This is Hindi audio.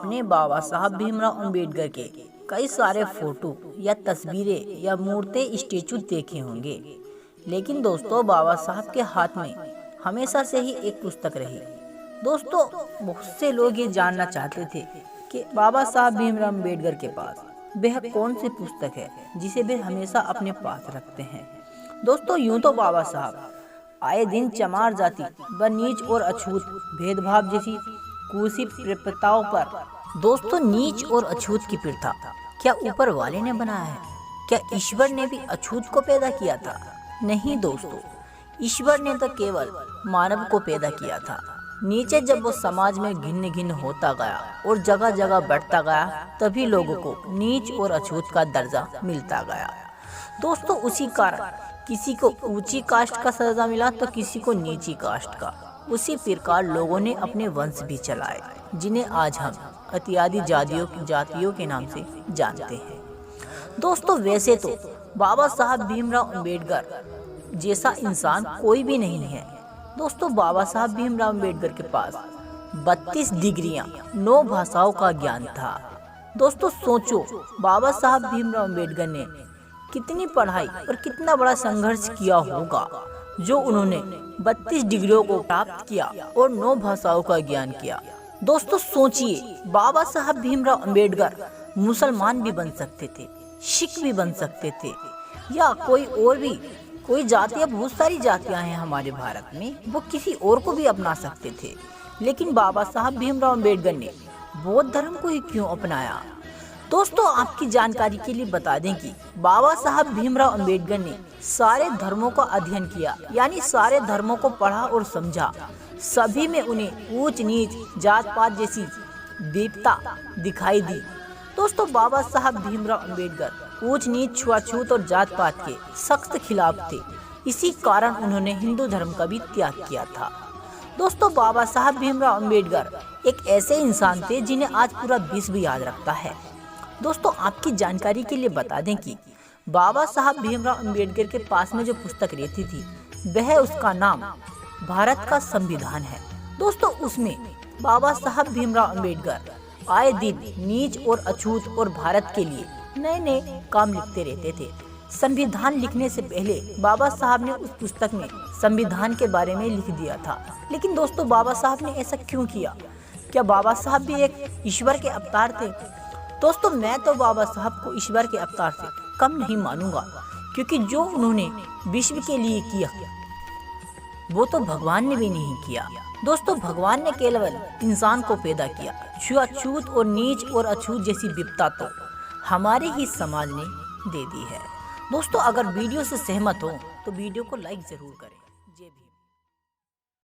आपने बाबा साहब भीमराव अंबेडकर के कई सारे फोटो या तस्वीरें या मूर्तें स्टेचू देखे होंगे, लेकिन दोस्तों बाबा साहब के हाथ में हमेशा से ही एक पुस्तक रही। दोस्तों बहुत से लोग ये जानना चाहते थे कि बाबा साहब भीमराव अंबेडकर के पास वह कौन सी पुस्तक है जिसे वे हमेशा अपने पास रखते हैं। दोस्तों यूं तो बाबा साहब आए दिन चमार जाति व नीच और अछूत भेदभाव जैसी कुरूप प्रथाओं पर। दोस्तों नीच और अछूत की प्रथा क्या ऊपर वाले ने बनाया है? क्या ईश्वर ने भी अछूत को पैदा किया था? नहीं दोस्तों, ईश्वर ने तो केवल मानव को पैदा किया था। नीचे जब वो समाज में घिन्न घिन्न होता गया और जगह जगह बढ़ता गया, तभी लोगों को नीच और अछूत का दर्जा मिलता गया। दोस्तों उसी कारण किसी को ऊंची कास्ट का दर्जा मिला तो किसी को नीची कास्ट का। उसी प्रकार लोगों ने अपने वंश भी चलाए, जिन्हें आज हम इत्यादि जातियों के नाम से जानते हैं। दोस्तों वैसे तो बाबा साहब भीमराव अंबेडकर जैसा इंसान कोई भी नहीं है। दोस्तों बाबा साहब भीमराव अंबेडकर के पास 32 डिग्रियां, 9 भाषाओं का ज्ञान था। दोस्तों सोचो बाबा साहब भीमराव अंबेडकर ने कितनी पढ़ाई और कितना बड़ा संघर्ष किया होगा, जो उन्होंने 32 डिग्रियों को प्राप्त किया और 9 भाषाओं का ज्ञान किया। दोस्तों सोचिए बाबा साहब भीमराव अंबेडकर मुसलमान भी बन सकते थे, सिख भी बन सकते थे, या कोई जातियां, बहुत सारी जातियां हैं हमारे भारत में, वो किसी और को भी अपना सकते थे। लेकिन बाबा साहब भीमराव अंबेडकर ने बौद्ध धर्म को ही क्यों अपनाया? दोस्तों आपकी जानकारी के लिए बता दें कि बाबा साहब भीमराव अंबेडकर ने सारे धर्मों का अध्ययन किया, यानी सारे धर्मों को पढ़ा और समझा। सभी में उन्हें ऊंच नीच, जात पात जैसी विविधता दिखाई दी। दोस्तों बाबा साहब भीमराव अंबेडकर ऊंच नीच, छुआछूत और जात पात के सख्त खिलाफ थे। इसी कारण उन्होंने हिंदू धर्म का भी त्याग किया था। दोस्तों बाबा साहब भीमराव अंबेडकर एक ऐसे इंसान थे जिन्हें आज पूरा विश्व याद रखता है। दोस्तों आपकी जानकारी के लिए बता दें कि बाबा साहब भीमराव अंबेडकर के पास में जो पुस्तक रहती थी, वह उसका नाम भारत का संविधान है। दोस्तों उसमें बाबा साहब भीमराव अंबेडकर आए दिन नीच और अछूत और भारत के लिए नए नए काम लिखते रहते थे। संविधान लिखने से पहले बाबा साहब ने उस पुस्तक में संविधान के बारे में लिख दिया था। लेकिन दोस्तों बाबा साहब ने ऐसा क्यों किया? क्या बाबा साहब भी एक ईश्वर के अवतार थे? दोस्तों मैं तो बाबा साहब को ईश्वर के अवतार से कम नहीं मानूंगा, क्योंकि जो उन्होंने विश्व के लिए किया वो तो भगवान ने भी नहीं किया। दोस्तों भगवान ने केवल इंसान को पैदा किया। छुआछूत और नीच और अछूत जैसी विपत्ता तो हमारे ही समाज ने दे दी है। दोस्तों अगर वीडियो से सहमत हो तो वीडियो को लाइक जरूर करें। जय भीम।